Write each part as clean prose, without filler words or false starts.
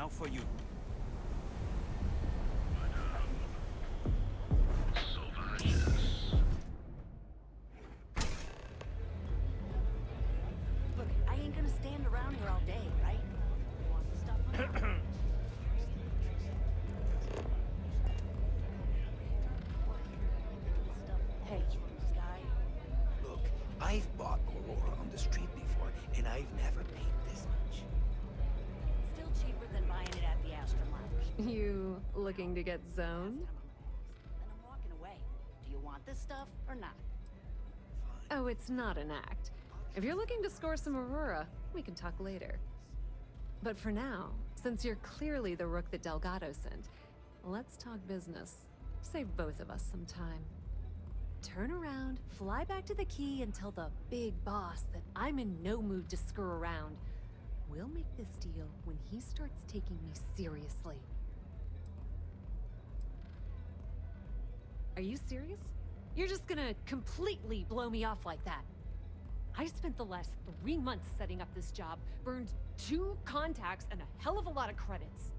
out for you. Look, I ain't gonna stand around here all day, right? You want the stuff? Hey, Sky. Look, I've bought Aurora on the street before, and I've never paid this much. Still cheaper than buying it at the Astra Lounge. You looking to get zoned? Then I'm walking away. Do you want this stuff or not? Oh, it's not an act. If you're looking to score some Aurora, we can talk later. But for now, since you're clearly the rook that Delgado sent, let's talk business. Save both of us some time. Turn around, fly back to the key, and tell the big boss that I'm in no mood to screw around. We'll make this deal when he starts taking me seriously. Are you serious? You're just gonna completely blow me off like that? I spent the last 3 months setting up this job, burned 2 contacts and a hell of a lot of credits.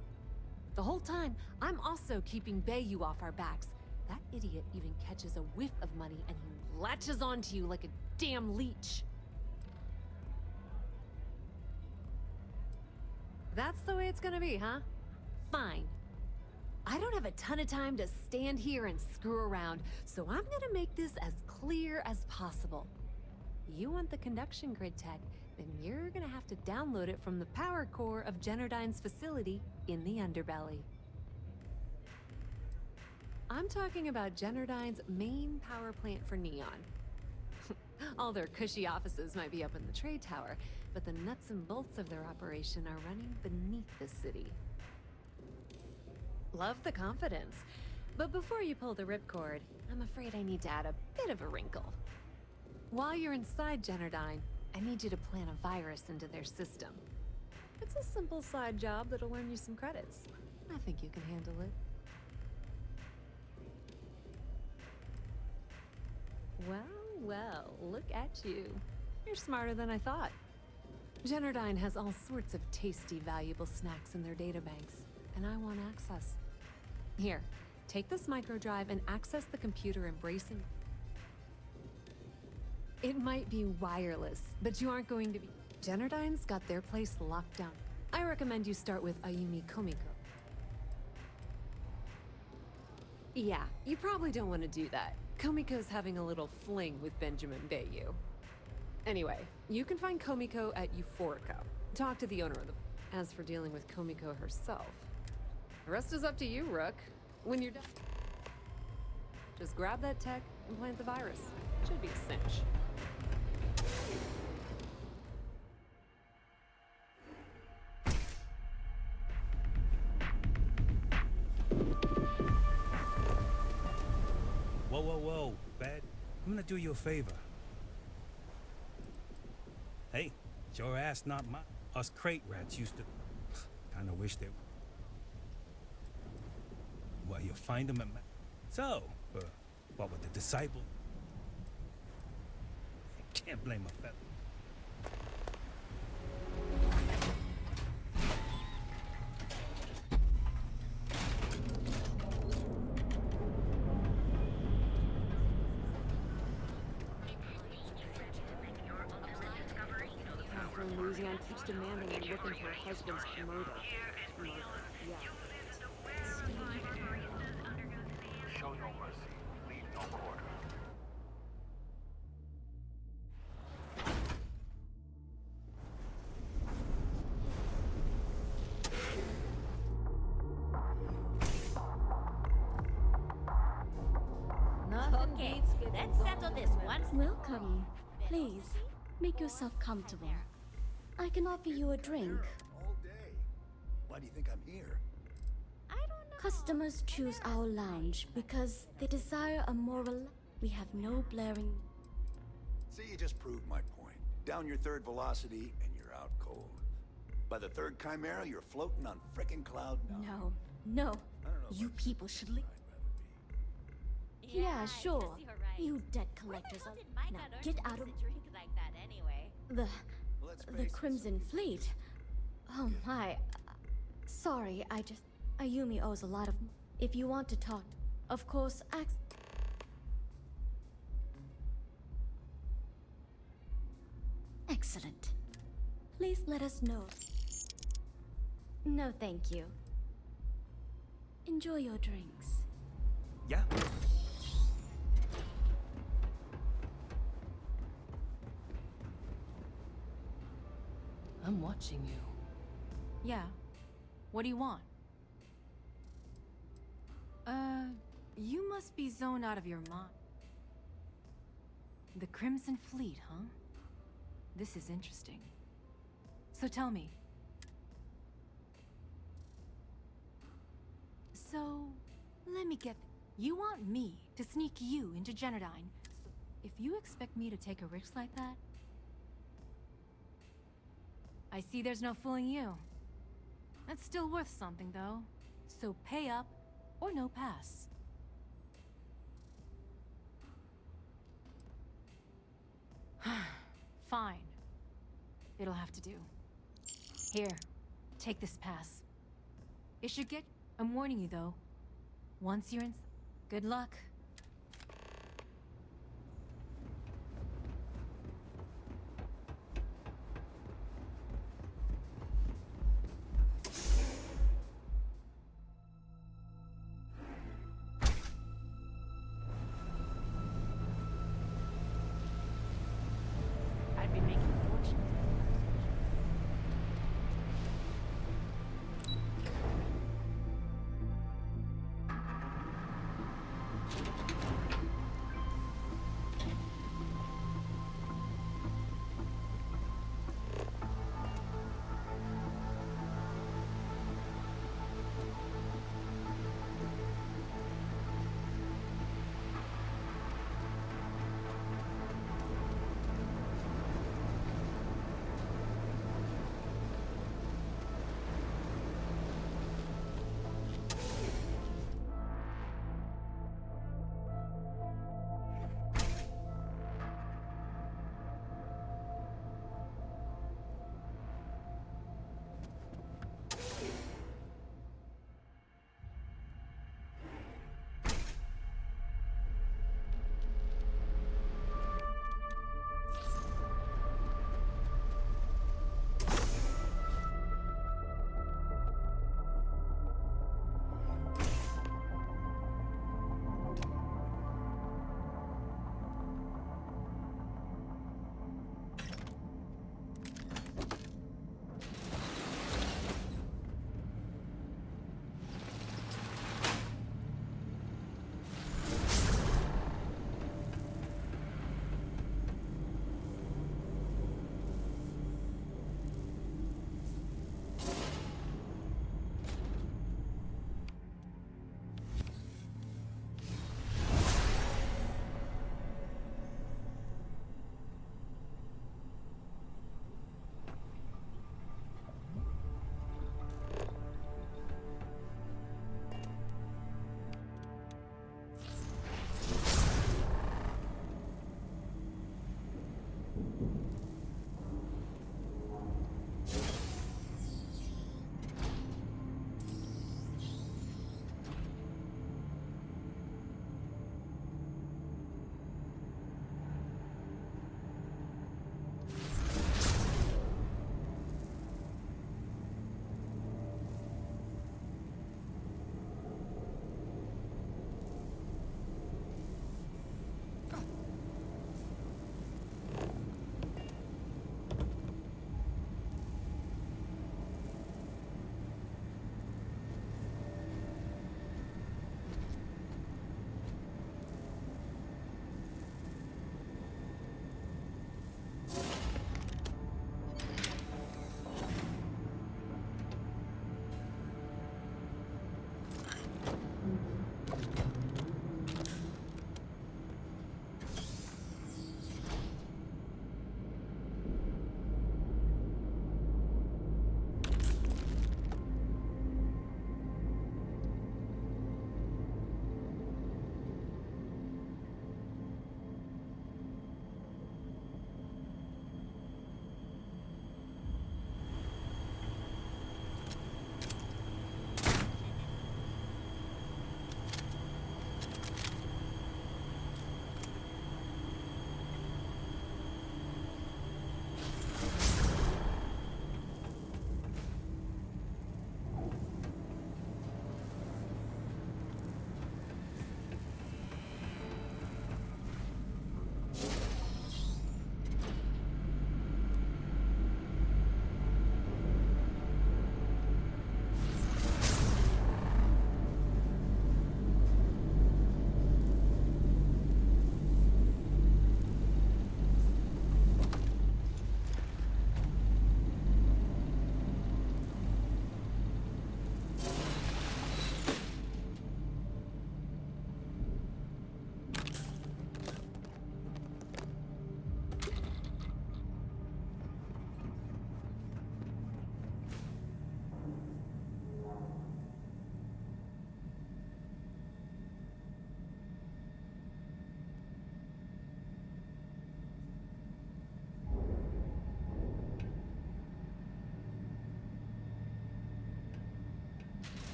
The whole time, I'm also keeping Bayou off our backs. That idiot even catches a whiff of money and he latches onto you like a damn leech. That's the way it's gonna be, huh? Fine. I don't have a ton of time to stand here and screw around, so I'm gonna make this as clear as possible. You want the conduction grid tech, then you're gonna have to download it from the power core of Generdyne's facility in the underbelly. I'm talking about Generdyne's main power plant for Neon. All their cushy offices might be up in the trade tower, but the nuts and bolts of their operation are running beneath the city. Love the confidence, but before you pull the ripcord, I'm afraid I need to add a bit of a wrinkle. While you're inside Generdyne, I need you to plant a virus into their system. It's a simple side job that'll earn you some credits. I think you can handle it. Well, look at you. You're smarter than I thought. Generdyne has all sorts of tasty, valuable snacks in their databanks, and I want access. Here, take this microdrive and access the computer embracing. It might be wireless, but you aren't going to be. Generdyne's got their place locked down. I recommend you start with Ayumi Komiko. Yeah, you probably don't want to do that. Komiko's having a little fling with Benjamin Bayou. Anyway, you can find Komiko at Euphorica. Talk to the owner of the... As for dealing with Komiko herself, the rest is up to you, Rook. When you're done, just grab that tech and plant the virus. Should be a cinch. Whoa, Bad. I'm gonna do you a favor. Hey, it's your ass, not mine. Us crate rats used to... Kinda wish they... Well, you find them at... So, what with the disciple? Can't blame a fella. Louisiana keeps demanding and looking for her husband's murder. Yeah. Show no mercy, leave no quarter. Okay, let's settle this once. Welcome. Please, make yourself comfortable. I can offer you a drink. All day. Why do you think I'm here? I don't know. Customers choose our lounge because they desire a moral. We have no blaring. See, you just proved my point. Down your third velocity, and you're out cold. By the third Chimera, you're floating on frickin' cloud nine. No. I don't know You much people should leave. I'd rather be. Yeah, sure. I guess you're right. You debt Why the collectors hell are. did Mike Now unearth get us out of a drink like that anyway? the Well, let's the face it, Crimson some Fleet. Oh my. Sorry, Ayumi owes a lot of. If you want to talk, of course, ask. Excellent. Please let us know. No, thank you. Enjoy your drinks. Yeah. I'm watching you. Yeah. What do you want? You must be zoned out of your mind. The Crimson Fleet, huh? This is interesting. So tell me. So, let me get... You want me to sneak you into Genodyne? So if you expect me to take a risk like that... I see there's no fooling you. That's still worth something, though. So pay up, or no pass. Fine. It'll have to do. Here, take this pass. It should get... I'm warning you, though. Once you're in... Good luck. I'd be making a fortune.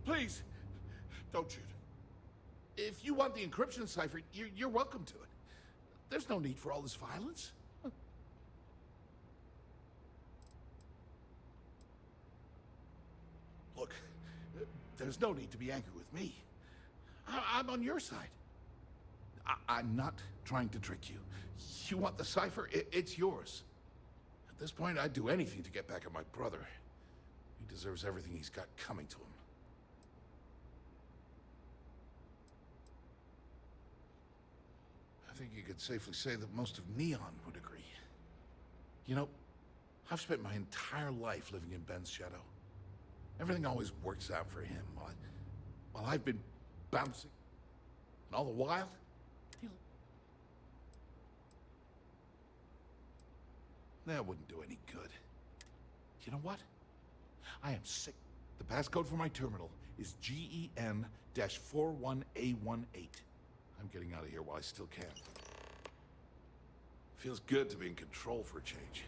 Please, don't shoot. If you want the encryption cipher, you're welcome to it. There's no need for all this violence. Look, there's no need to be angry with me. I'm on your side. I'm not trying to trick you. You want the cipher? It's yours. At this point, I'd do anything to get back at my brother. He deserves everything he's got coming to him. I think you could safely say that most of Neon would agree. You know, I've spent my entire life living in Ben's shadow. Everything always works out for him while I've been bouncing. And all the while, that wouldn't do any good. You know what? I am sick. The passcode for my terminal is GEN-41A18. I'm getting out of here while I still can. Feels good to be in control for a change.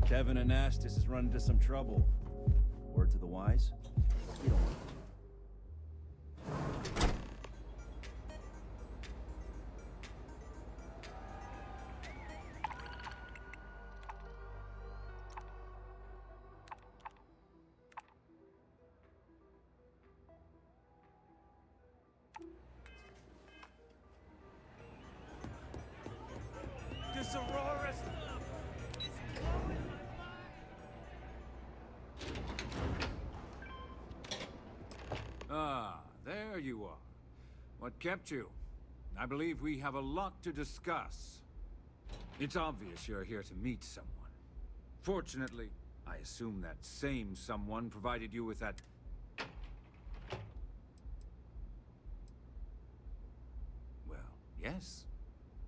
Kevin and Astis has run into some trouble. Word to the wise? We don't want This Aurora stuff is blowing my mind. Ah, there you are. What kept you? I believe we have a lot to discuss. It's obvious you're here to meet someone. Fortunately, I assume that same someone provided you with that... Well, yes.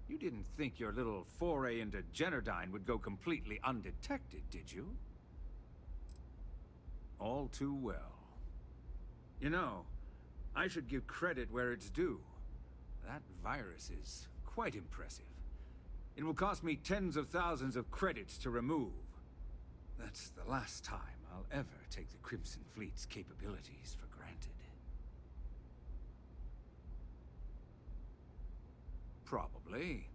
You didn't think your little foray into Generdyne would go completely undetected, did you? All too well. You know, I should give credit where it's due. That virus is quite impressive. It will cost me tens of thousands of credits to remove. That's the last time I'll ever take the Crimson Fleet's capabilities for granted. Probably.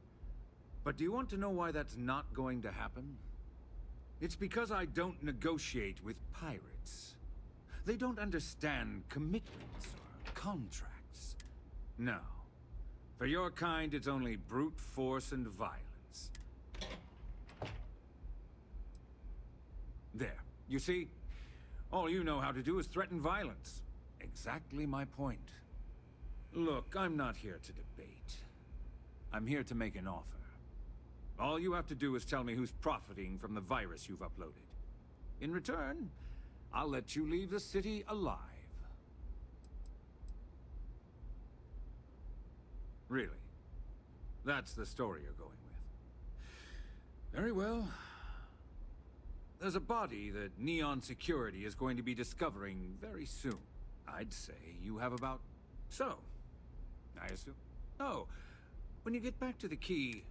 But do you want to know why that's not going to happen? It's because I don't negotiate with pirates. They don't understand commitments or contracts. No. For your kind, it's only brute force and violence. There. You see? All you know how to do is threaten violence. Exactly my point. Look, I'm not here to debate. I'm here to make an offer. All you have to do is tell me who's profiting from the virus you've uploaded. In return, I'll let you leave the city alive. Really? That's the story you're going with. Very well. There's a body that Neon Security is going to be discovering very soon. I'd say you have about... So, I assume... Oh, when you get back to the key...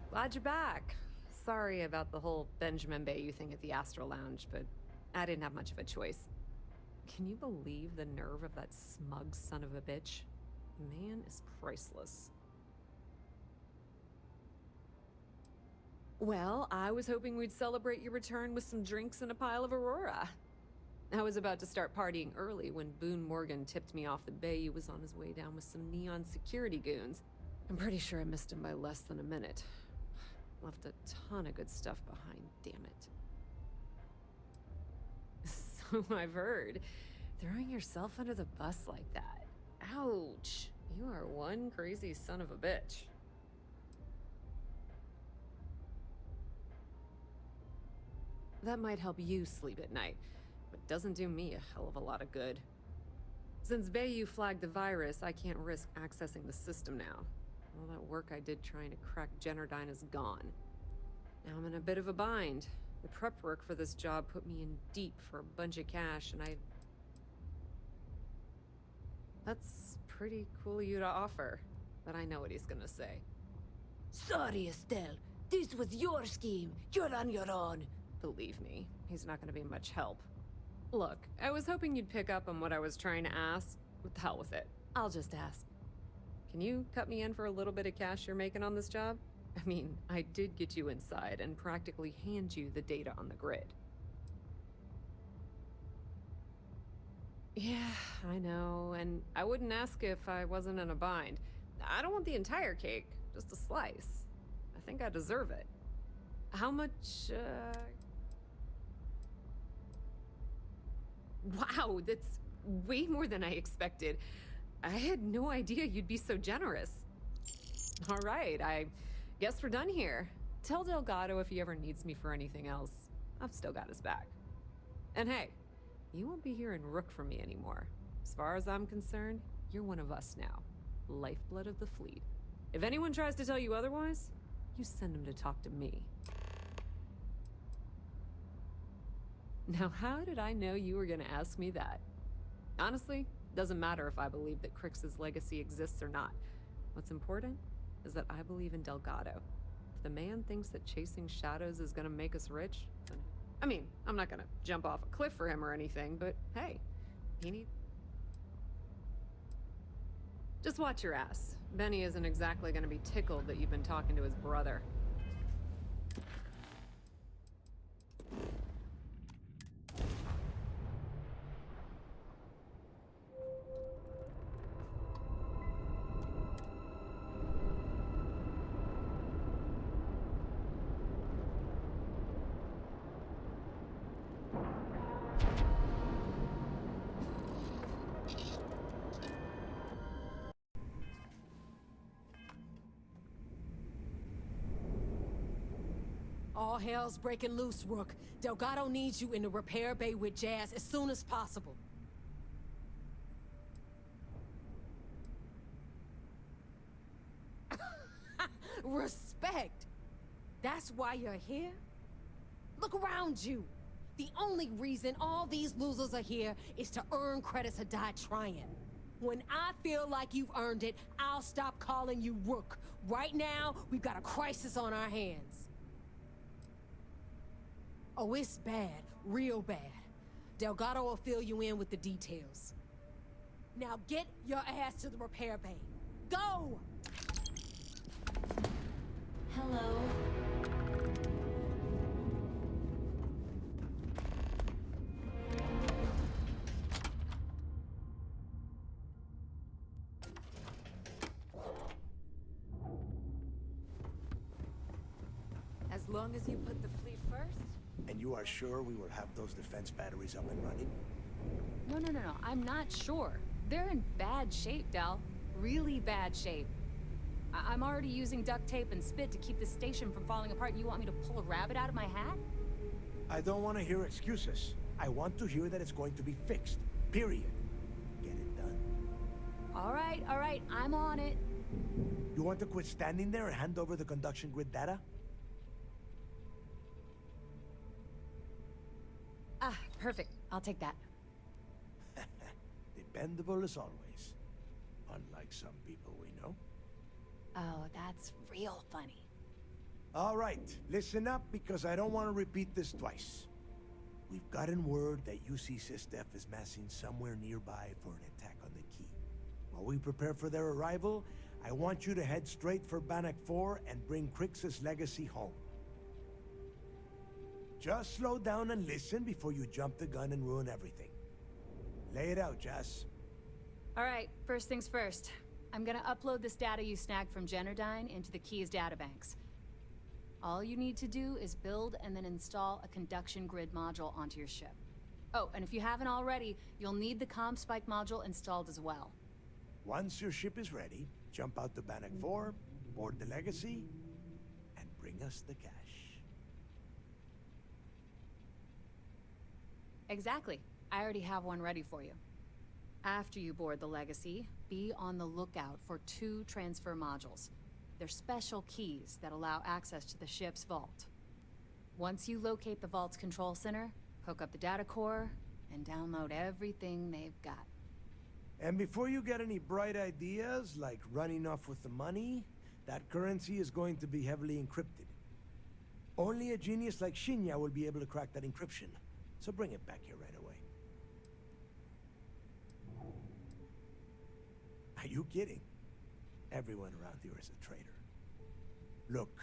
Glad you're back. Sorry about the whole Benjamin Bayou thing at the Astral Lounge, but I didn't have much of a choice. Can you believe the nerve of that smug son of a bitch? Man is priceless. Well, I was hoping we'd celebrate your return with some drinks and a pile of Aurora. I was about to start partying early when Boone Morgan tipped me off that Bayou was on his way down with some Neon Security goons. I'm pretty sure I missed him by less than a minute. Left a ton of good stuff behind, damn it. I've heard. Throwing yourself under the bus like that. Ouch. You are one crazy son of a bitch. That might help you sleep at night, but doesn't do me a hell of a lot of good. Since Bayou flagged the virus, I can't risk accessing the system now. All that work I did trying to crack Generdyne is gone. Now I'm in a bit of a bind. The prep work for this job put me in deep for a bunch of cash, and That's pretty cool of you to offer, but I know what he's gonna say. Sorry, Estelle. This was your scheme. You're on your own. Believe me, he's not gonna be much help. Look, I was hoping you'd pick up on what I was trying to ask. What the hell with it? I'll just ask. Can you cut me in for a little bit of cash you're making on this job? I mean, I did get you inside and practically hand you the data on the grid. Yeah, I know, and I wouldn't ask if I wasn't in a bind. I don't want the entire cake, just a slice. I think I deserve it. How much, Wow, that's way more than I expected. I had no idea you'd be so generous. All right, I guess we're done here. Tell Delgado if he ever needs me for anything else. I've still got his back. And hey, you won't be hearing Rook from me anymore. As far as I'm concerned, you're one of us now. Lifeblood of the fleet. If anyone tries to tell you otherwise, you send them to talk to me. Now, how did I know you were gonna ask me that? Honestly, doesn't matter if I believe that Crix's legacy exists or not. What's important is that I believe in Delgado. If the man thinks that chasing shadows is gonna make us rich, then... I mean, I'm not gonna jump off a cliff for him or anything, but hey, he needs... Just watch your ass. Benny isn't exactly gonna be tickled that you've been talking to his brother. All hell's breaking loose, Rook. Delgado needs you in the repair bay with Jazz as soon as possible. Respect! That's why you're here? Look around you. The only reason all these losers are here is to earn credits or die trying. When I feel like you've earned it, I'll stop calling you Rook. Right now, we've got a crisis on our hands. Oh, it's bad. Real bad. Delgado will fill you in with the details. Now get your ass to the repair bay. Go! Hello. As long as you put the fleet first? And you are sure we will have those defense batteries up and running? No. I'm not sure. They're in bad shape, Del. Really bad shape. I'm already using duct tape and spit to keep the station from falling apart, and you want me to pull a rabbit out of my hat? I don't want to hear excuses. I want to hear that it's going to be fixed. Period. Get it done. All right. I'm on it. You want to quit standing there and hand over the conduction grid data? Ah, perfect. I'll take that. Dependable as always. Unlike some people we know. Oh, that's real funny. All right, listen up because I don't want to repeat this twice. We've gotten word that UC SysDef is massing somewhere nearby for an attack on the key. While we prepare for their arrival, I want you to head straight for Bannock 4 and bring Crix's legacy home. Just slow down and listen before you jump the gun and ruin everything. Lay it out, Jess. All right, first things first. I'm gonna upload this data you snagged from Generdyne into the Key's databanks. All you need to do is build and then install a conduction grid module onto your ship. Oh, and if you haven't already, you'll need the comm spike module installed as well. Once your ship is ready, jump out to Bannock 4, board the Legacy, and bring us the cash. Exactly. I already have one ready for you. After you board the Legacy, be on the lookout for 2 transfer modules. They're special keys that allow access to the ship's vault. Once you locate the vault's control center, hook up the data core, and download everything they've got. And before you get any bright ideas, like running off with the money, that currency is going to be heavily encrypted. Only a genius like Shinya will be able to crack that encryption. So bring it back here right away. Are you kidding? Everyone around here is a traitor. Look,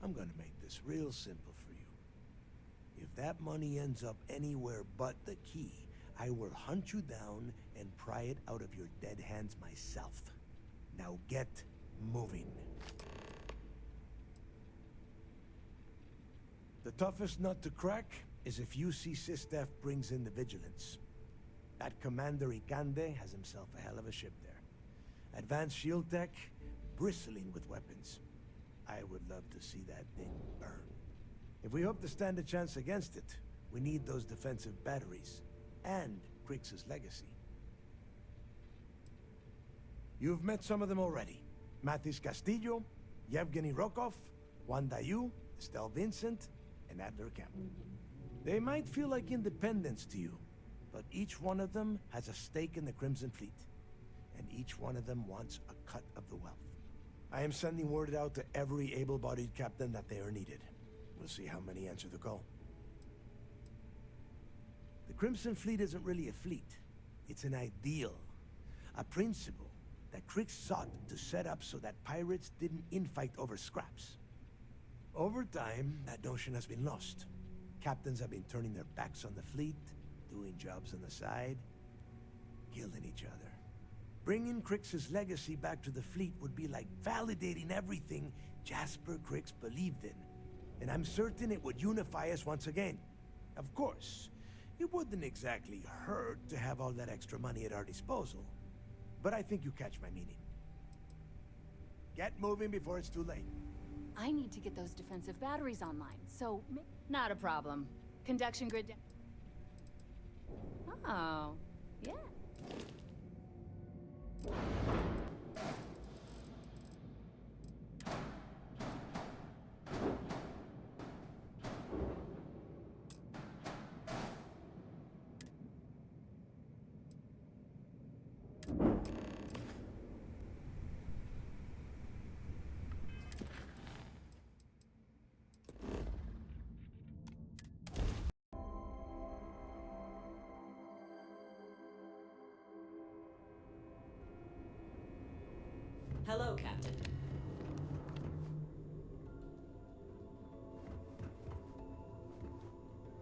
I'm gonna make this real simple for you. If that money ends up anywhere but the key, I will hunt you down and pry it out of your dead hands myself. Now get moving. The toughest nut to crack is if SysDef brings in the Vigilance. That Commander Ikande has himself a hell of a ship there. Advanced shield tech, bristling with weapons. I would love to see that thing burn. If we hope to stand a chance against it, we need those defensive batteries, and Krix's legacy. You've met some of them already. Mathis Castillo, Yevgeny Rokov, Juan Dayu, Estelle Vincent, and Adler Kemp. They might feel like independents to you, but each one of them has a stake in the Crimson Fleet, and each one of them wants a cut of the wealth. I am sending word out to every able-bodied captain that they are needed. We'll see how many answer the call. The Crimson Fleet isn't really a fleet. It's an ideal. A principle that Krix sought to set up so that pirates didn't infight over scraps. Over time, that notion has been lost. Captains have been turning their backs on the fleet, doing jobs on the side, killing each other. Bringing Krix's legacy back to the fleet would be like validating everything Jasper Krix believed in. And I'm certain it would unify us once again. Of course, it wouldn't exactly hurt to have all that extra money at our disposal. But I think you catch my meaning. Get moving before it's too late. I need to get those defensive batteries online, so... Not a problem. Conduction grid... Oh, yeah. Hello, Captain.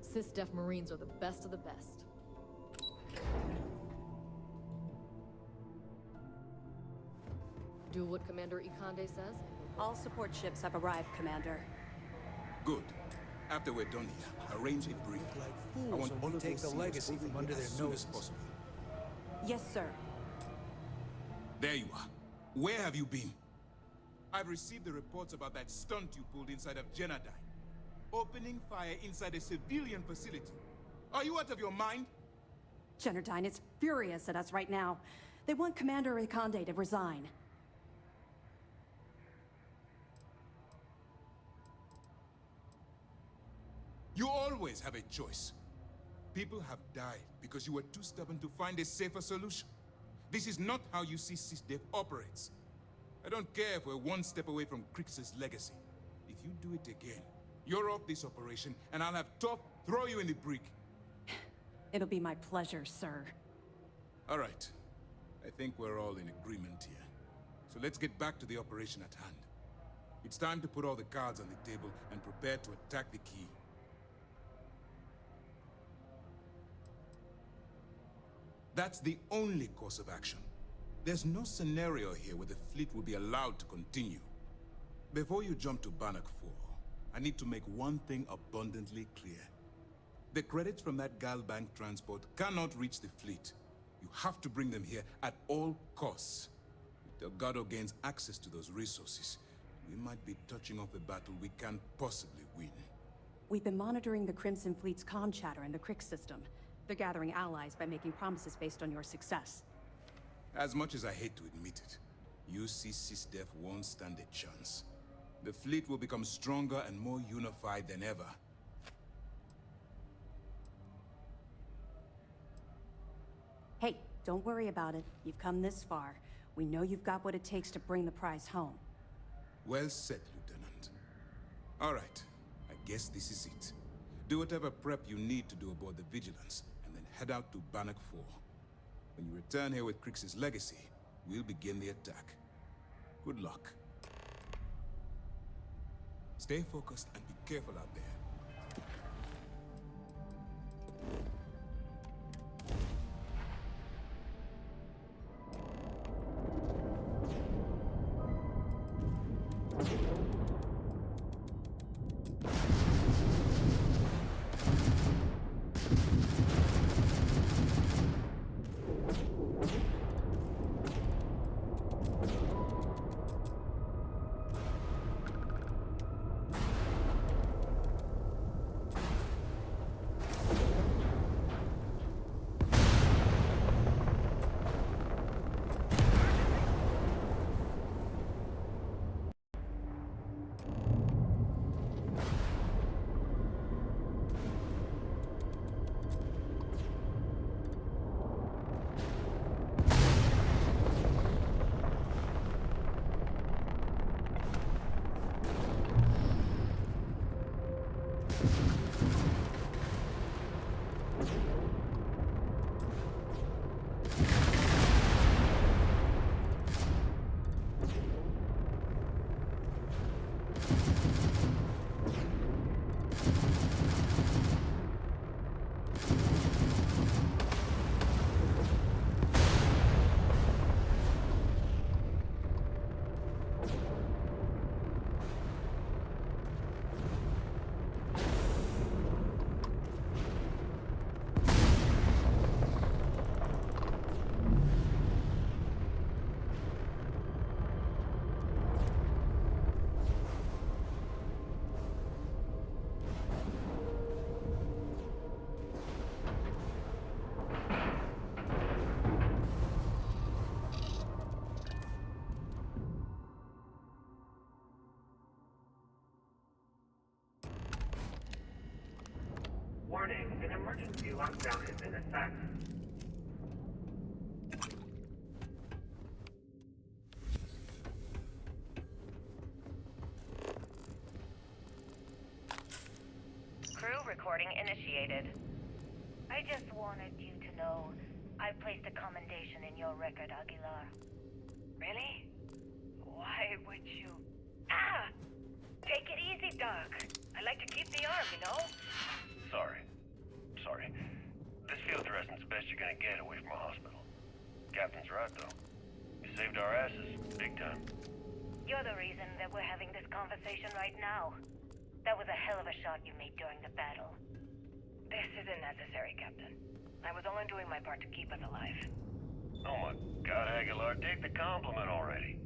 SysDef Marines are the best of the best. Do what Commander Ikande says. All support ships have arrived, Commander. Good. After we're done here, arrange a brief. I want all take the legacy from under their noses. Possible. Yes, sir. There you are. Where have you been? I've received the reports about that stunt you pulled inside of Genadine. Opening fire inside a civilian facility. Are you out of your mind? Genadine is furious at us right now. They want Commander Ikande to resign. You always have a choice. People have died because you were too stubborn to find a safer solution. This is not how you see SysDef operates. I don't care if we're one step away from Krix's legacy. If you do it again, you're off this operation, and I'll have Top throw you in the brig. It'll be my pleasure, sir. All right. I think we're all in agreement here. So let's get back to the operation at hand. It's time to put all the cards on the table and prepare to attack the key. That's the only course of action. There's no scenario here where the fleet will be allowed to continue. Before you jump to Bannock 4, I need to make one thing abundantly clear. The credits from that Galbank transport cannot reach the fleet. You have to bring them here at all costs. If Delgado gains access to those resources, we might be touching off a battle we can't possibly win. We've been monitoring the Crimson Fleet's comm chatter in the Crick system. They're gathering allies by making promises based on your success. As much as I hate to admit it, UC SysDef won't stand a chance. The fleet will become stronger and more unified than ever. Hey, don't worry about it. You've come this far. We know you've got what it takes to bring the prize home. Well said, Lieutenant. All right, I guess this is it. Do whatever prep you need to do aboard the Vigilance, and then head out to Bannock 4. When you return here with Crix's legacy, we'll begin the attack. Good luck. Stay focused and be careful out there. Warning, an emergency lockdown is in effect. Crew recording initiated. I just wanted you to know I placed a commendation in your record, Aguilar. Really? Why would you... Ah! Take it easy, Doc. I like to keep the arm, you know? Sorry. This field dressing's the best you're gonna get away from a hospital. Captain's right, though. You saved our asses, big time. You're the reason that we're having this conversation right now. That was a hell of a shot you made during the battle. This isn't necessary, Captain. I was only doing my part to keep us alive. Oh my God, Aguilar, take the compliment already.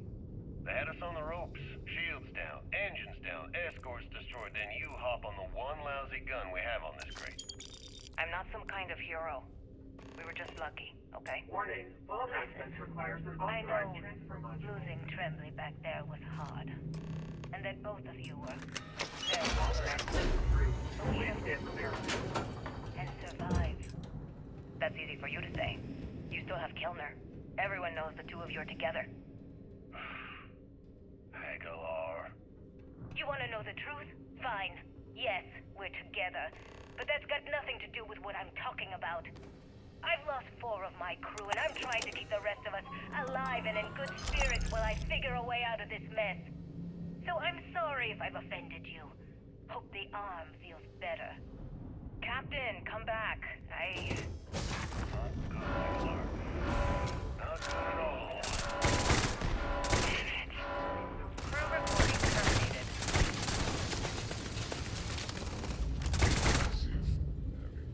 They had us on the ropes, shields down, engines down, escorts destroyed, then you hop on the one lousy gun we have on this crate. I'm not some kind of hero. We were just lucky, okay? Warning, all access requires an I authorized know transfer module. losing Tremblay back there was hard. And that both of you were and survive. That's easy for you to say. You still have Kilner. Everyone knows the two of you are together. Aguilar. You want to know the truth? Fine. Yes, we're together. But that's got nothing to do with what I'm talking about. I've lost 4 of my crew, and I'm trying to keep the rest of us alive and in good spirits while I figure a way out of this mess. So I'm sorry if I've offended you. Hope the arm feels better. Captain, come back. Not good, Aguilar. Not good at all. Crew reporting terminated. As if having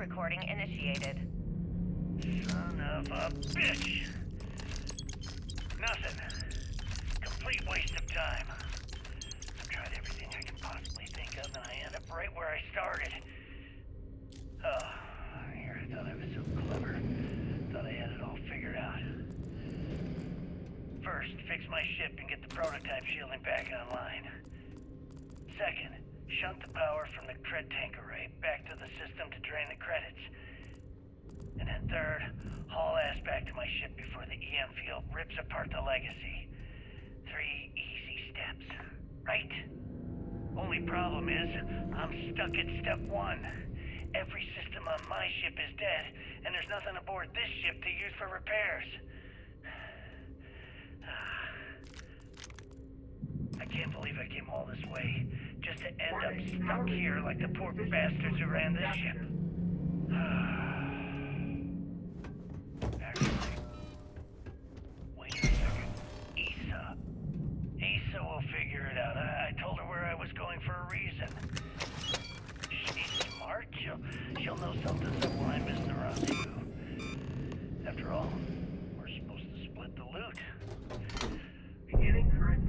recording initiated. Son of a bitch! Nothing. Complete waste of time. I've tried everything I can possibly think of, and I end up right where I started. Oh, here, I thought I was so clever. Thought I had it all figured out. First, fix my ship and get the prototype shielding back online. Second, shunt the power from the cred tank array back to the system to drain the credits. And then third, haul ass back to my ship before the EM field rips apart the legacy. 3 easy steps, right? Only problem is, I'm stuck at step 1. Every system on my ship is dead, and there's nothing aboard this ship to use for repairs. I can't believe I came all this way, just to end up stuck here like the poor bastards who ran this ship. Actually, wait a second. Issa will figure it out. I told her where I was going for a reason. She's smart. She'll know something's up when I miss the rendezvous. After all, we're supposed to split the loot.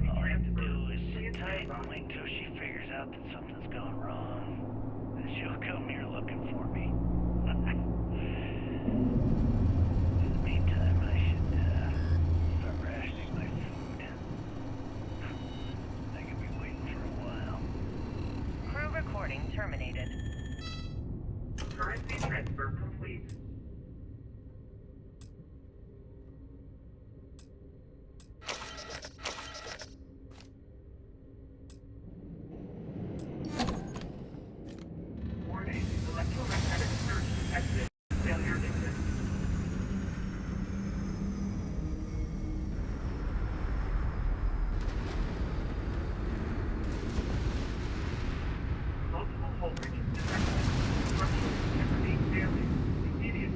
All I have to do is sit tight and wait until she figures out that something's gone wrong. And she'll come here looking for me. In the meantime, I should start rationing my food. I could be waiting for a while. Crew recording terminated. Currency transfer complete. Warning, electromagnetic surge detected. Failure exists. Multiple voltages detected. Structural integrity failing. Immediate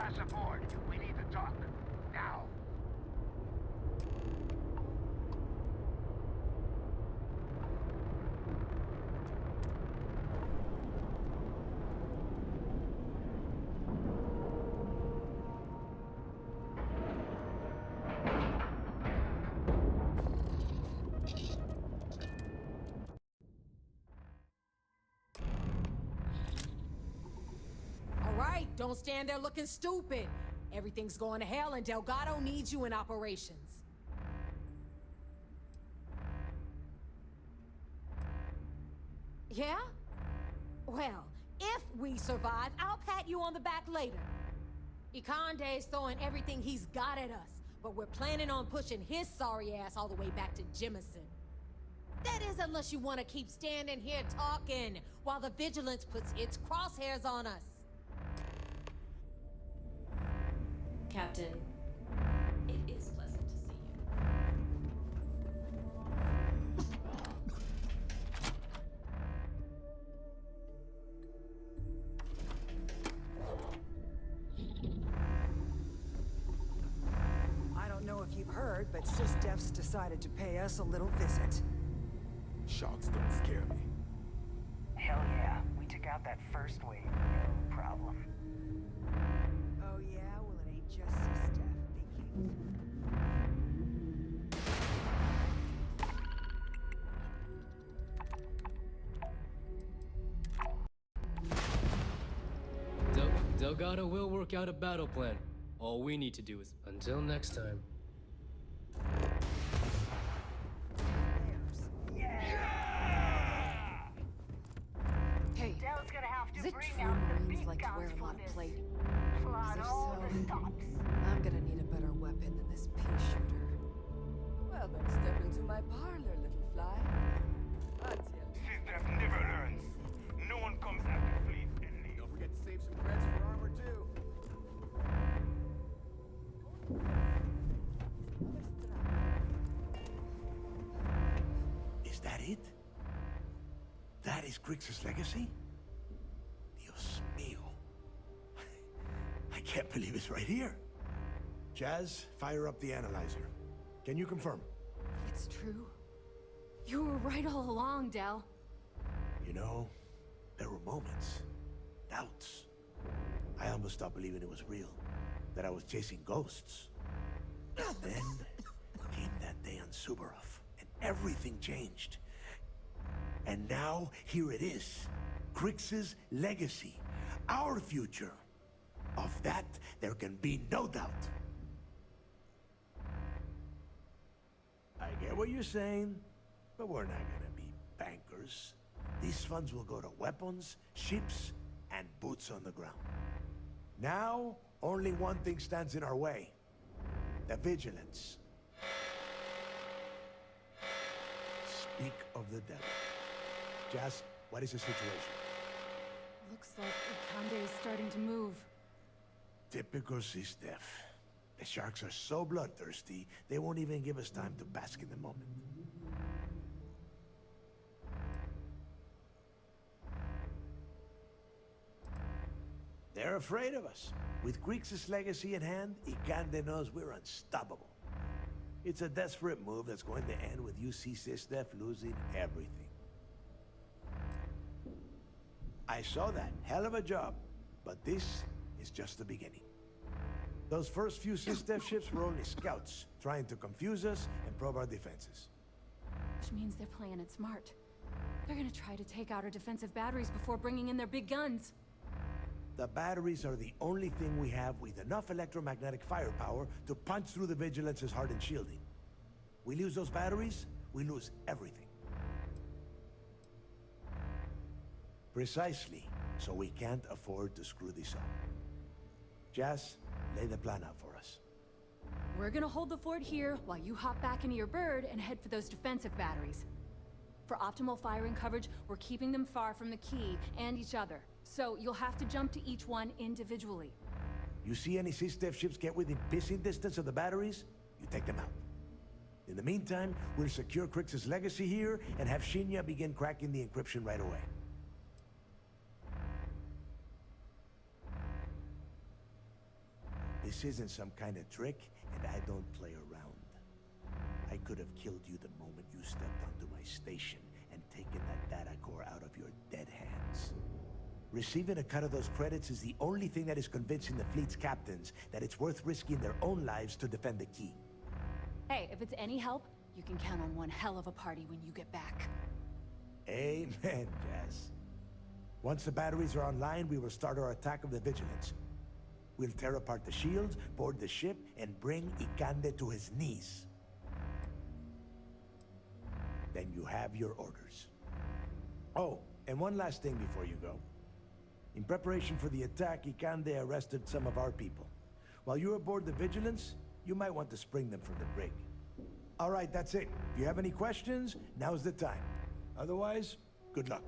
Pass aboard. We need to talk. Now. All right, don't stand there looking stupid. Everything's going to hell and Delgado needs you in operations. Yeah? Well, if we survive, I'll pat you on the back later. Ikande's throwing everything he's got at us, but we're planning on pushing his sorry ass all the way back to Jemison. That is, unless you want to keep standing here talking while the Vigilance puts its crosshairs on us. Captain, it is pleasant to see you. I don't know if you've heard, but SysDef's decided to pay us a little visit. Sharks don't scare me. Hell yeah, we took out that first wave, no problem. Oh yeah? Well, it ain't just SysDef. Delgado will work out a battle plan. All we need to do is... Until next time. Hey, Del's gonna have to is it bring true out the Marines big like to wear guns a lot for of this. plate? Flood If all so, the stops. I'm gonna need a better weapon than this pea shooter. Well, then step into my parlor, little fly. SysDef never learns. No one comes after fleet and leaves. Don't forget to save some creds for armor, too. Is that it? That is Grixis' legacy? Dios mío. I can't believe it's right here. Jazz, fire up the analyzer. Can you confirm? It's true. You were right all along, Del. You know, there were moments, doubts. I almost stopped believing it was real, that I was chasing ghosts. Then came that day on Subarov, and everything changed. And now, here it is. Grixis' legacy. Our future. Of that, there can be no doubt. I get what you're saying, but we're not gonna be bankers. These funds will go to weapons, ships, and boots on the ground. Now, only one thing stands in our way. The Vigilance. Speak of the devil. Jazz, what is the situation? Looks like Ikande is starting to move. Typical SysDef. The sharks are so bloodthirsty, they won't even give us time to bask in the moment. They're afraid of us. With Grixis' legacy in hand, Ikande knows we're unstoppable. It's a desperate move that's going to end with UC SysDef losing everything. I saw that. Hell of a job. But this is just the beginning. Those first few SysDef ships were only scouts, trying to confuse us and probe our defenses. Which means they're playing it smart. They're gonna try to take out our defensive batteries before bringing in their big guns. The batteries are the only thing we have with enough electromagnetic firepower to punch through the Vigilance's hardened shielding. We lose those batteries, we lose everything. Precisely, so we can't afford to screw this up. Jazz, lay the plan out for us. We're gonna hold the fort here while you hop back into your bird and head for those defensive batteries. For optimal firing coverage, we're keeping them far from the key and each other. So you'll have to jump to each one individually. You see any SysDef ships get within pissing distance of the batteries, you take them out. In the meantime, we'll secure Grixis' legacy here and have Shinya begin cracking the encryption right away. This isn't some kind of trick, and I don't play around. I could have killed you the moment you stepped onto my station and taken that data core out of your dead hands. Receiving a cut of those credits is the only thing that is convincing the fleet's captains that it's worth risking their own lives to defend the key. Hey, if it's any help, you can count on one hell of a party when you get back. Amen, Jazz. Once the batteries are online, we will start our attack of the Vigilance. We'll tear apart the shields, board the ship, and bring Ikande to his knees. Then you have your orders. Oh, and one last thing before you go. In preparation for the attack, Ikande arrested some of our people. While you're aboard the Vigilance, you might want to spring them from the brig. All right, that's it. If you have any questions, now's the time. Otherwise, good luck.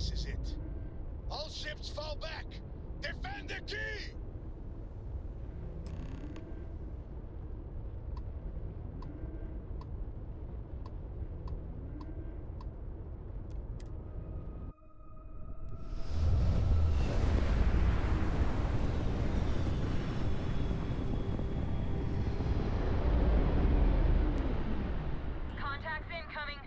This is it. All ships fall back! Defend the key! Contacts incoming.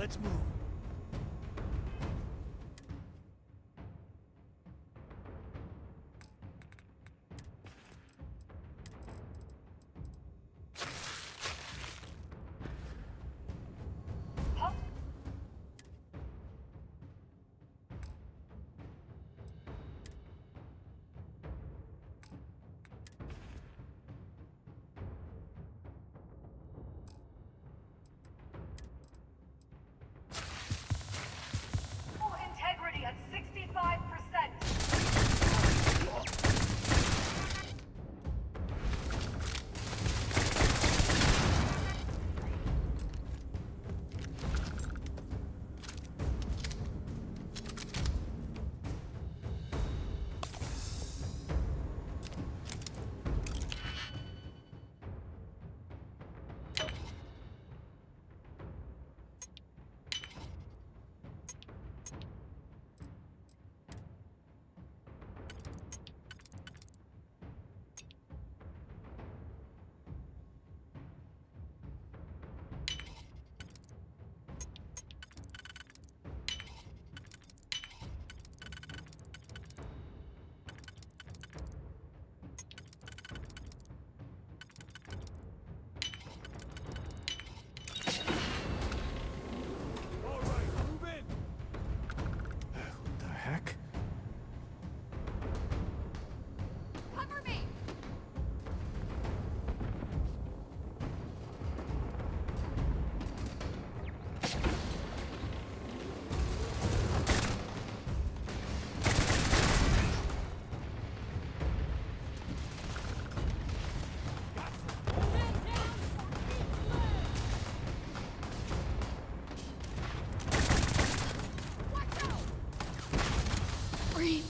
Let's move. Full integrity at 65%. What the heck? Cover me! Breathe.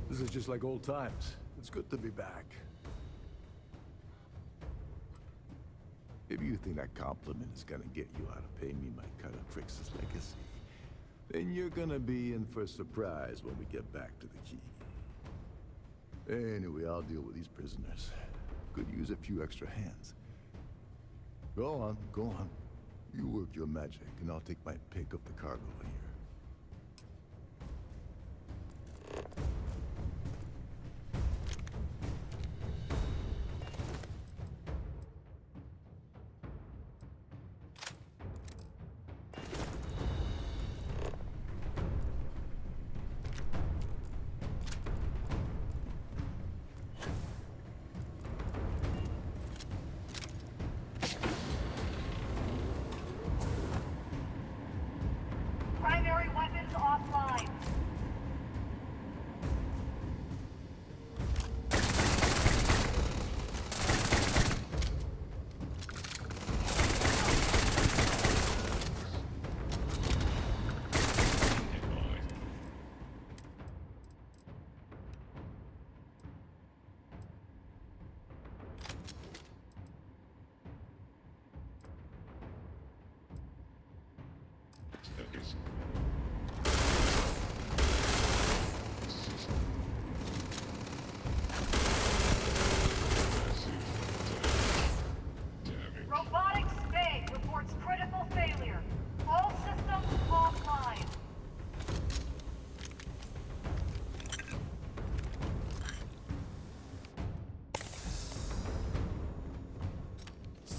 This is just like old times. It's good to be back. If you think that compliment is gonna get you out of paying me my cut of Crix's legacy, then you're gonna be in for a surprise when we get back to the key. Anyway, I'll deal with these prisoners. Could use a few extra hands. Go on, go on. You work your magic, and I'll take my pick of the cargo here. Prime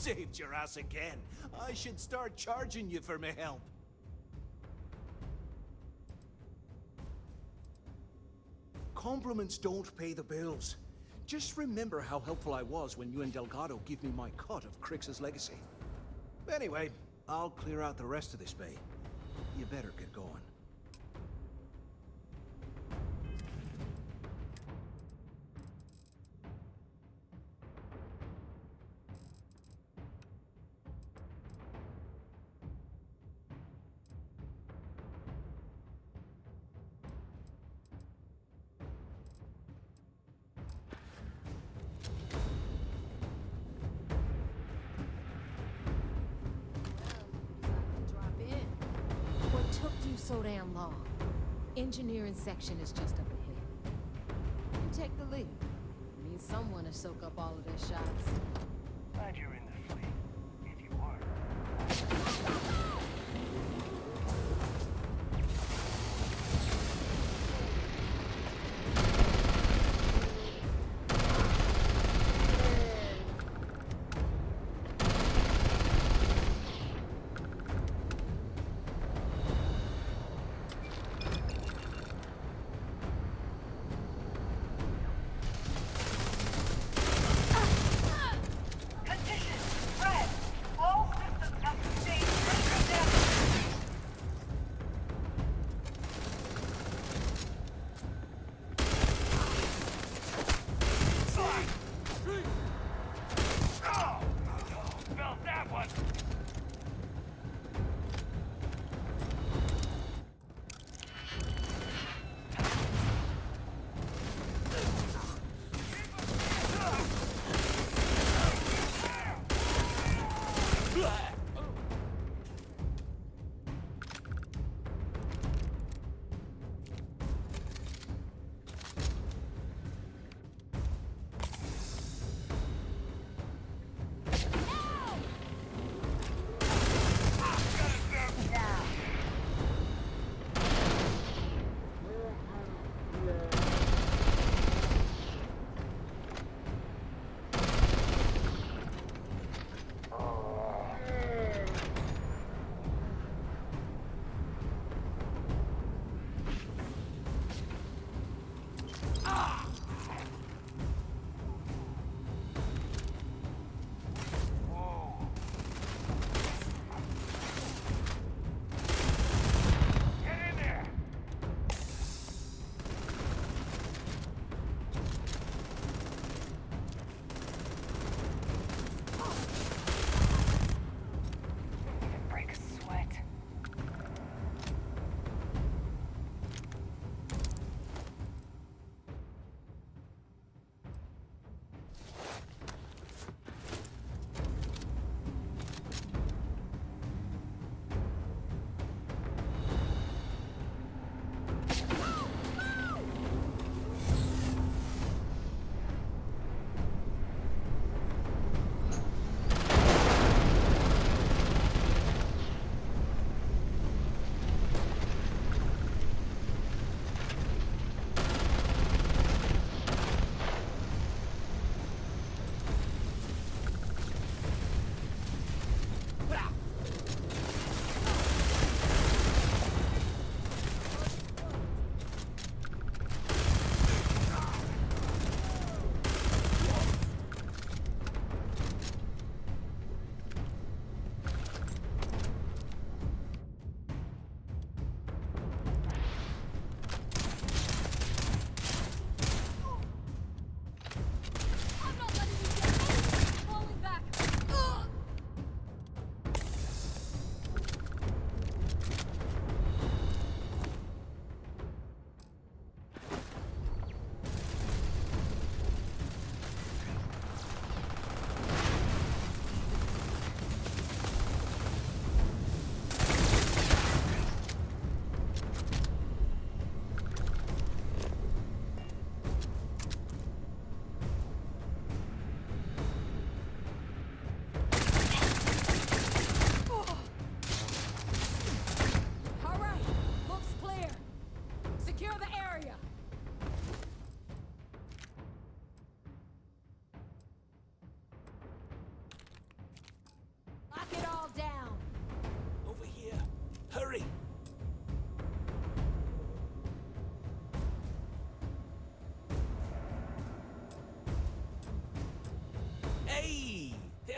saved your ass again. I should start charging you for my help. Compliments don't pay the bills. Just remember how helpful I was when you and Delgado gave me my cut of Crix's legacy. Anyway, I'll clear out the rest of this bay. You better get going. What took you so damn long? Engineering section is just up ahead. You take the lead. Need someone to soak up all of their shots. Glad you're in the fleet. If you were. Condition, red.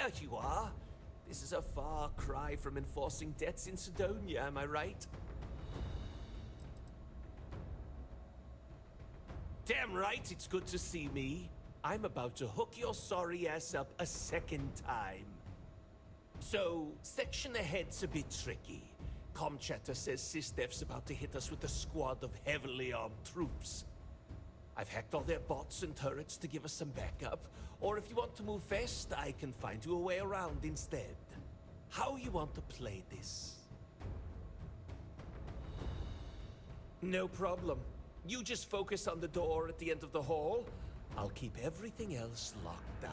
there you are. This is a far cry from enforcing debts in Sidonia, am I right? Damn right, it's good to see me. I'm about to hook your sorry ass up a second time. So, section ahead's a bit tricky. Comchatter says SysDef's about to hit us with a squad of heavily armed troops. I've hacked all their bots and turrets to give us some backup, or if you want to move fast, I can find you a way around instead. How you want to play this? No problem. You just focus on the door at the end of the hall. I'll keep everything else locked down.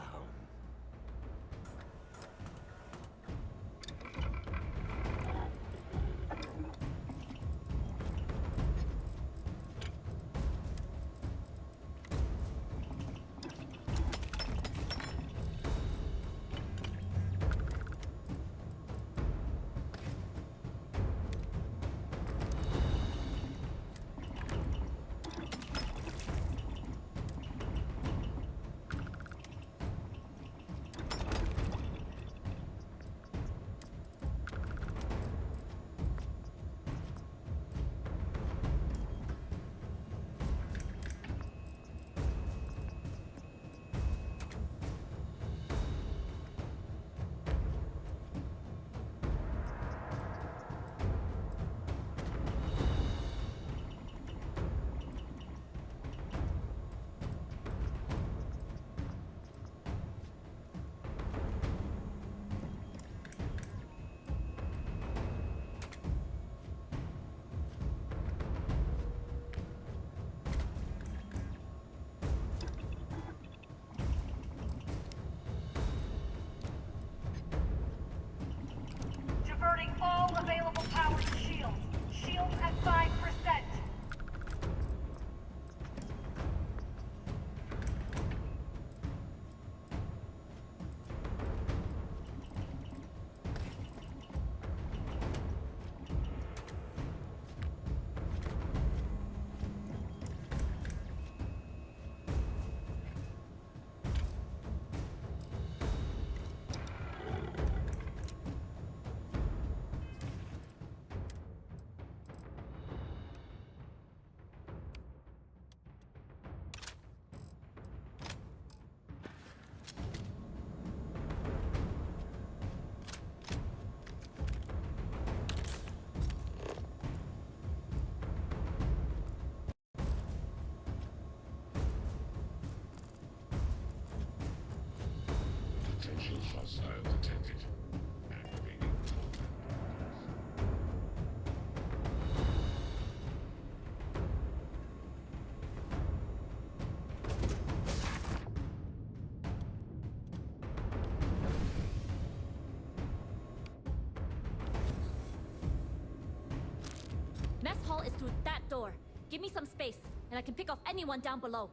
Diverting all available power to shields. Shields at 5%. Potential hostile detected. Activating Mess hall is through that door. Give me some space, and I can pick off anyone down below.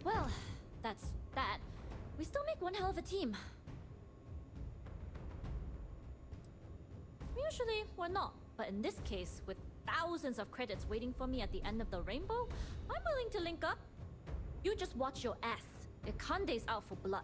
Well, that's that. We still make one hell of a team. Usually, we're not. But in this case, with thousands thousands of credits waiting for me at the end of the rainbow, I'm willing to link up. You just watch your ass. Ikande's out for blood.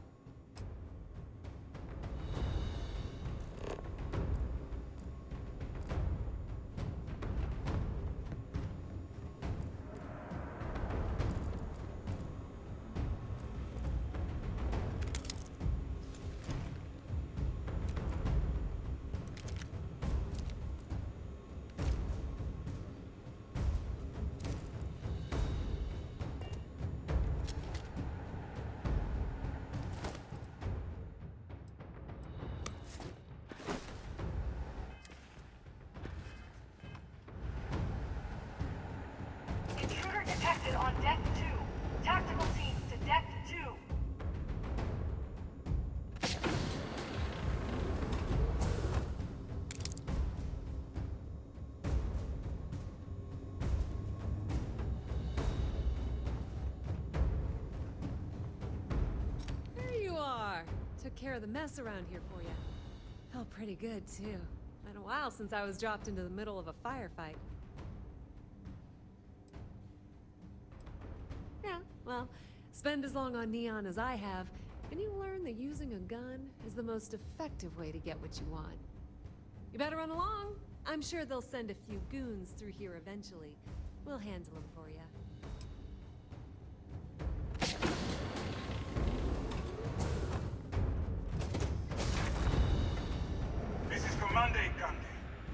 Intruder detected on deck 2. Tactical teams to deck 2. There you are. Took care of the mess around here for you. Felt pretty good, too. Been a while since I was dropped into the middle of a firefight. Yeah, well, spend as long on Neon as I have, and you learn that using a gun is the most effective way to get what you want. You better run along. I'm sure they'll send a few goons through here eventually. We'll handle them for you. This is Commander Ikande.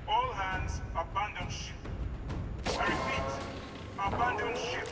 All hands, abandon ship. I repeat, abandon ship.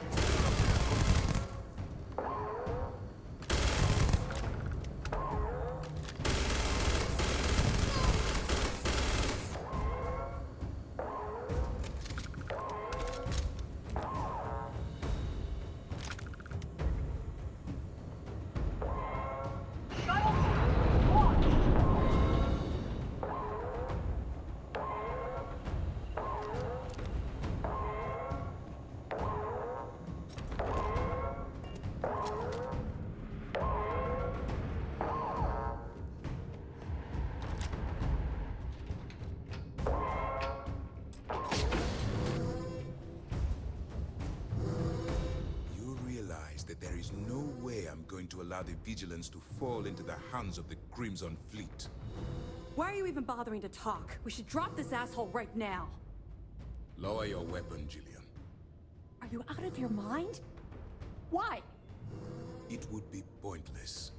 There is no way I'm going to allow the Vigilance to fall into the hands of the Crimson Fleet. Why are you even bothering to talk? We should drop this asshole right now. Lower your weapon, Jillian. Are you out of your mind? Why? It would be pointless.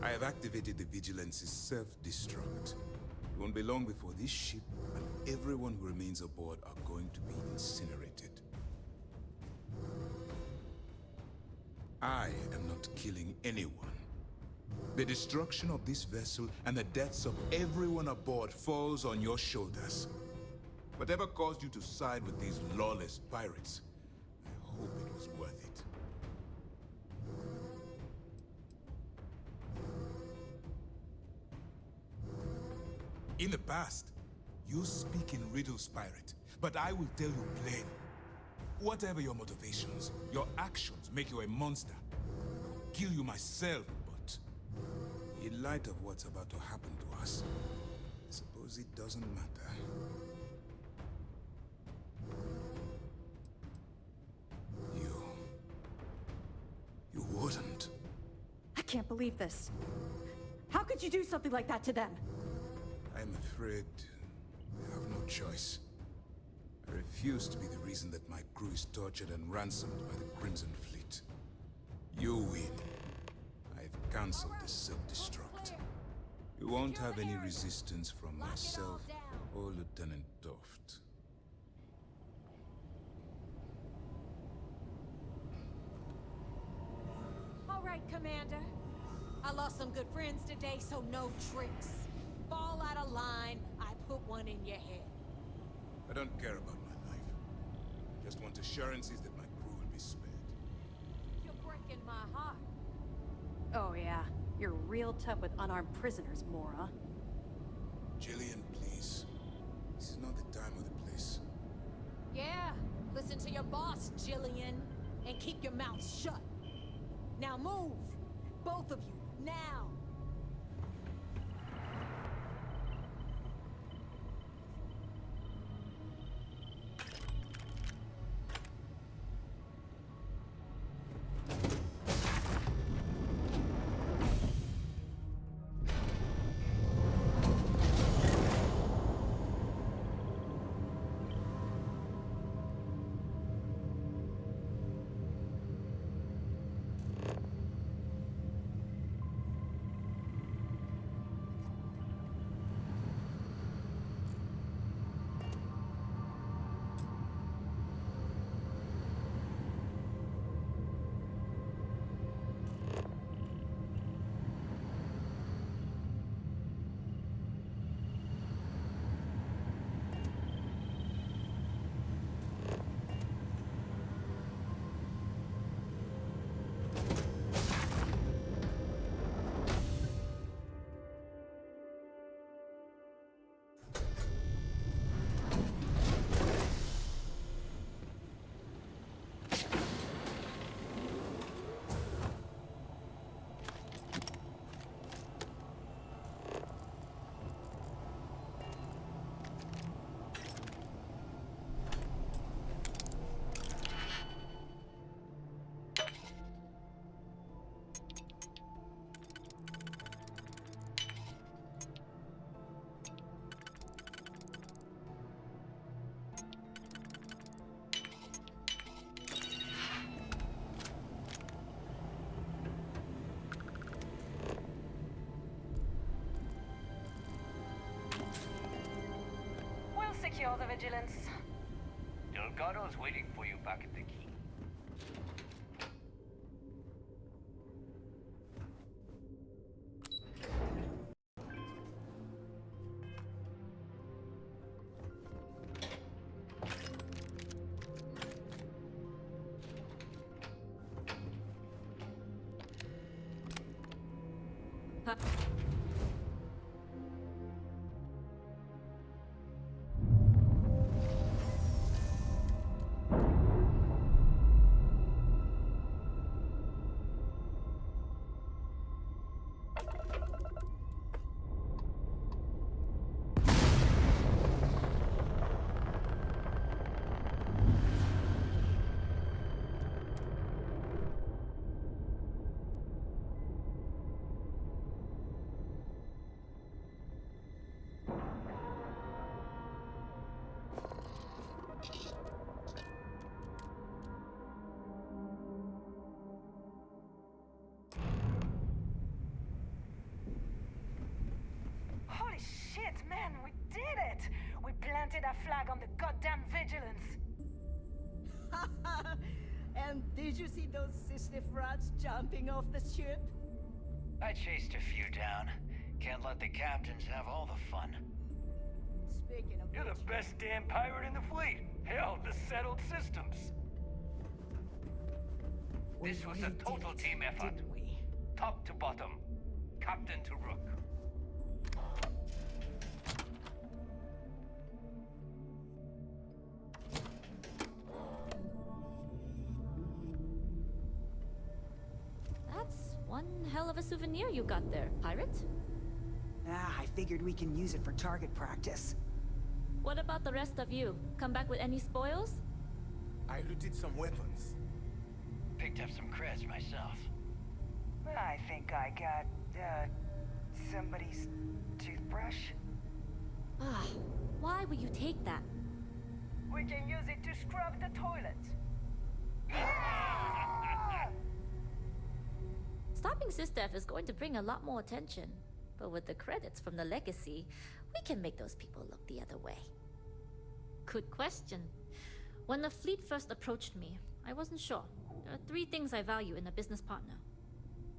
I have activated the Vigilance's self-destruct. It won't be long before this ship and everyone who remains aboard are going to be incinerated. I am not killing anyone. The destruction of this vessel and the deaths of everyone aboard falls on your shoulders. Whatever caused you to side with these lawless pirates, I hope it was worth it. In the past, you speak in riddles, pirate, but I will tell you plain. Whatever your motivations, your actions make you a monster. I will kill you myself, but in light of what's about to happen to us, I suppose it doesn't matter. You wouldn't. I can't believe this. How could you do something like that to them? I'm afraid we have no choice. I refuse to be the reason that my crew is tortured and ransomed by the Crimson Fleet. You win. I've cancelled the self-destruct. You won't have any resistance from myself or Lieutenant Toft. All right, Commander. I lost some good friends today, so no tricks. Fall out of line, I put one in your head. I don't care about my life. I just want assurances that my crew will be spared. You're breaking my heart. Oh yeah, you're real tough with unarmed prisoners, Mora. Jillian, please. This is not the time or the place. Yeah, listen to your boss, Jillian, and keep your mouth shut. Now move! Both of you, now! vigilance. Delgado's waiting for you back at the key. Huh. Holy shit, man, we did it! We planted a flag on the goddamn vigilance. And did you see those SysDef rats jumping off the ship? I chased a few down. Can't let the captains have all the fun. Speaking of You're the best damn pirate in the fleet. Hell, the settled systems. This was a total team effort. Top to bottom. Captain to Rook. That's one hell of a souvenir you got there, pirate. I figured we can use it for target practice. What about the rest of you? Come back with any spoils? I looted some weapons. Picked up some creds myself. I think I got, somebody's toothbrush. Ah, why would you take that? We can use it to scrub the toilet. Stopping SysDef is going to bring a lot more attention. But with the credits from the legacy, we can make those people look the other way. Good question. When the fleet first approached me, I wasn't sure. There are 3 things I value in a business partner.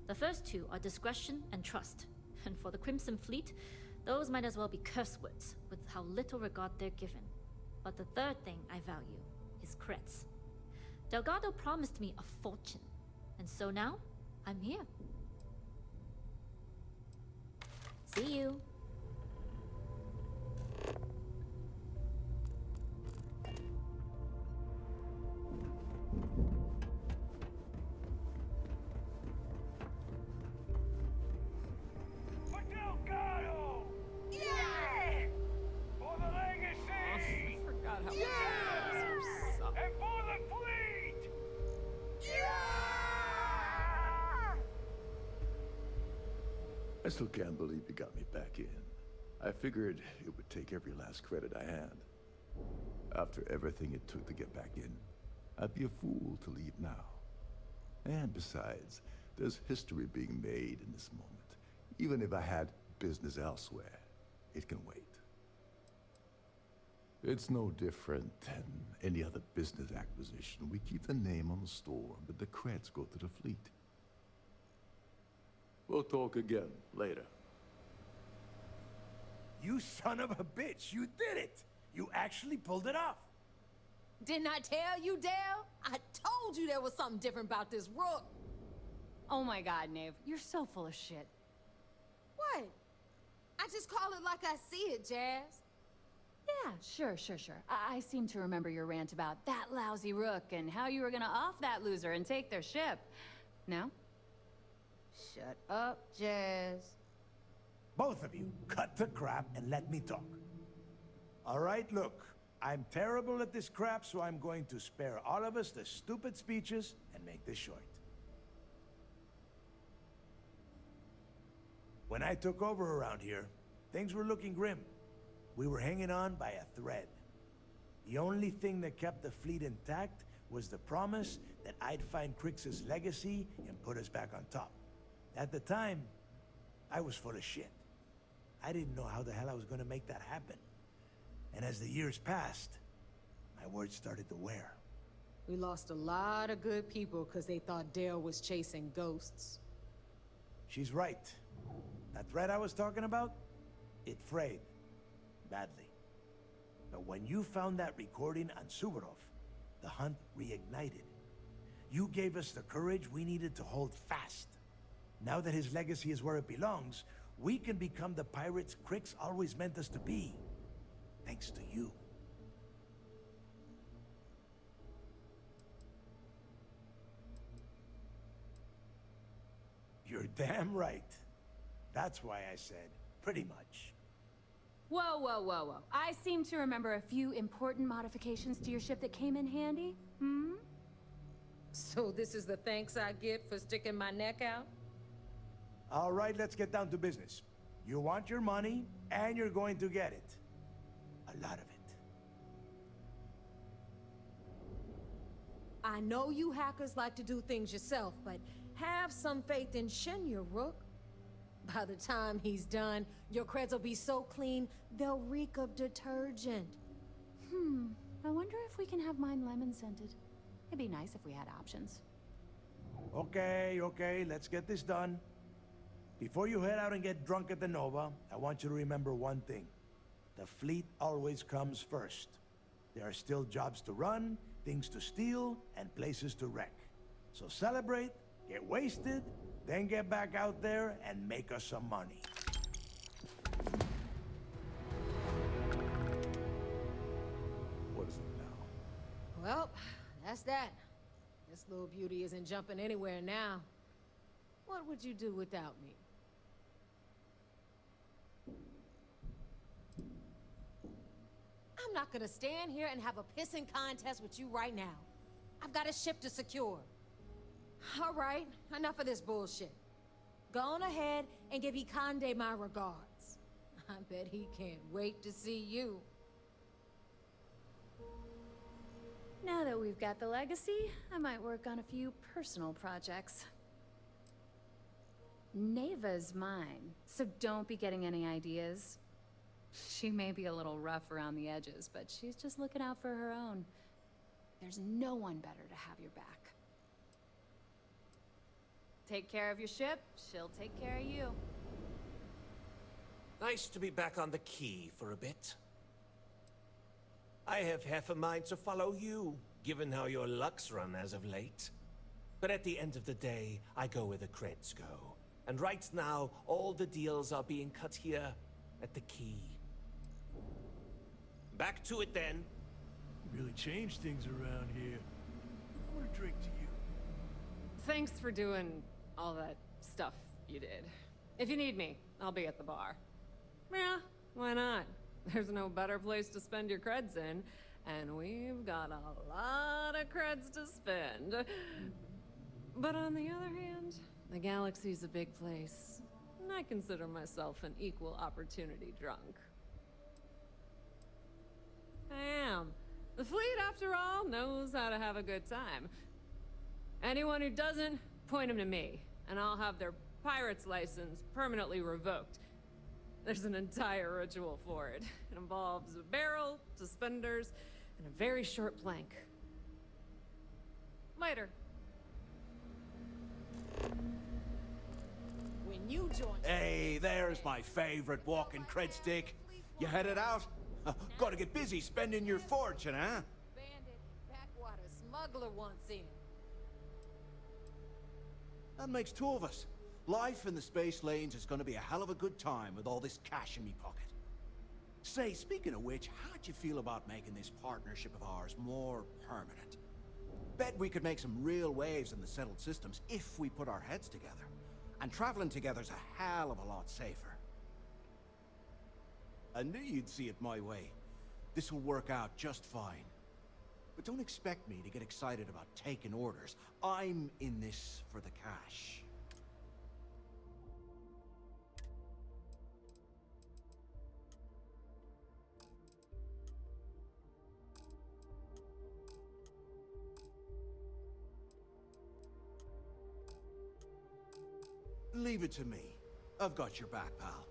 The first 2 are discretion and trust. And for the Crimson Fleet, those might as well be curse words with how little regard they're given. But the third thing I value is creds. Delgado promised me a fortune. And so now, I'm here. See you. For Delgado! Yeah! For the legacy! I forgot how And for the fleet! I still can't believe you got me back in. I figured it would take every last credit I had. After everything it took to get back in, I'd be a fool to leave now. And besides, there's history being made in this moment. Even if I had business elsewhere, it can wait. It's no different than any other business acquisition. We keep the name on the store, but the creds go to the fleet. We'll talk again later. You son of a bitch, you did it! You actually pulled it off! Didn't I tell you, Dale? I told you there was something different about this Rook. Oh my god, Nave, you're so full of shit. What? I just call it like I see it, Jazz. Yeah, sure. I seem to remember your rant about that lousy Rook and how you were gonna off that loser and take their ship. No? Shut up, Jazz. Both of you, cut the crap and let me talk. All right, look. I'm terrible at this crap, so I'm going to spare all of us the stupid speeches and make this short. When I took over around here, things were looking grim. We were hanging on by a thread. The only thing that kept the fleet intact was the promise that I'd find Crix's legacy and put us back on top. At the time, I was full of shit. I didn't know how the hell I was gonna make that happen. And as the years passed, my words started to wear. We lost a lot of good people because they thought Dale was chasing ghosts. She's right. That thread I was talking about, it frayed. Badly. But when you found that recording on Suvorov, the hunt reignited. You gave us the courage we needed to hold fast. Now that his legacy is where it belongs, we can become the pirates Crix always meant us to be. Thanks to you. You're damn right. That's why I said, pretty much. Whoa, whoa, whoa, whoa. I seem to remember a few important modifications to your ship that came in handy. Hmm? So this is the thanks I get for sticking my neck out? All right, let's get down to business. You want your money, and you're going to get it. A lot of it. I know you hackers like to do things yourself, but have some faith in Shinya, Rook. By the time he's done, your creds will be so clean, they'll reek of detergent. I wonder if we can have mine lemon-scented. It'd be nice if we had options. Okay, let's get this done. Before you head out and get drunk at the Nova, I want you to remember one thing. The fleet always comes first. There are still jobs to run, things to steal, and places to wreck. So celebrate, get wasted, then get back out there and make us some money. What is it now? Well, that's that. This little beauty isn't jumping anywhere now. What would you do without me? I'm not gonna stand here and have a pissing contest with you right now. I've got a ship to secure. All right, enough of this bullshit. Go on ahead and give Ikande my regards. I bet he can't wait to see you. Now that we've got the legacy, I might work on a few personal projects. Neva's mine, so don't be getting any ideas. She may be a little rough around the edges, but she's just looking out for her own. There's no one better to have your back. Take care of your ship, she'll take care of you. Nice to be back on the quay for a bit. I have half a mind to follow you, given how your luck's run as of late. But at the end of the day, I go where the creds go. And right now, all the deals are being cut here at the quay. Back to it then. Really changed things around here. I want to drink to you. Thanks for doing all that stuff you did. If you need me, I'll be at the bar. Yeah, why not? There's no better place to spend your creds in, and we've got a lot of creds to spend. But on the other hand, the galaxy's a big place, and I consider myself an equal opportunity drunk. I am. The fleet, after all, knows how to have a good time. Anyone who doesn't, point them to me, and I'll have their pirate's license permanently revoked. There's an entire ritual for it. It involves a barrel, suspenders, and a very short plank. Later. When you join... Hey, there's my favorite walking cred stick. You headed out? Gotta get busy spending your fortune, huh? Bandit, backwater smuggler wants in. That makes two of us. Life in the space lanes is gonna be a hell of a good time with all this cash in me pocket. Say, speaking of which, how'd you feel about making this partnership of ours more permanent? Bet we could make some real waves in the settled systems if we put our heads together. And traveling together's a hell of a lot safer. I knew you'd see it my way. This will work out just fine. But don't expect me to get excited about taking orders. I'm in this for the cash. Leave it to me. I've got your back, pal.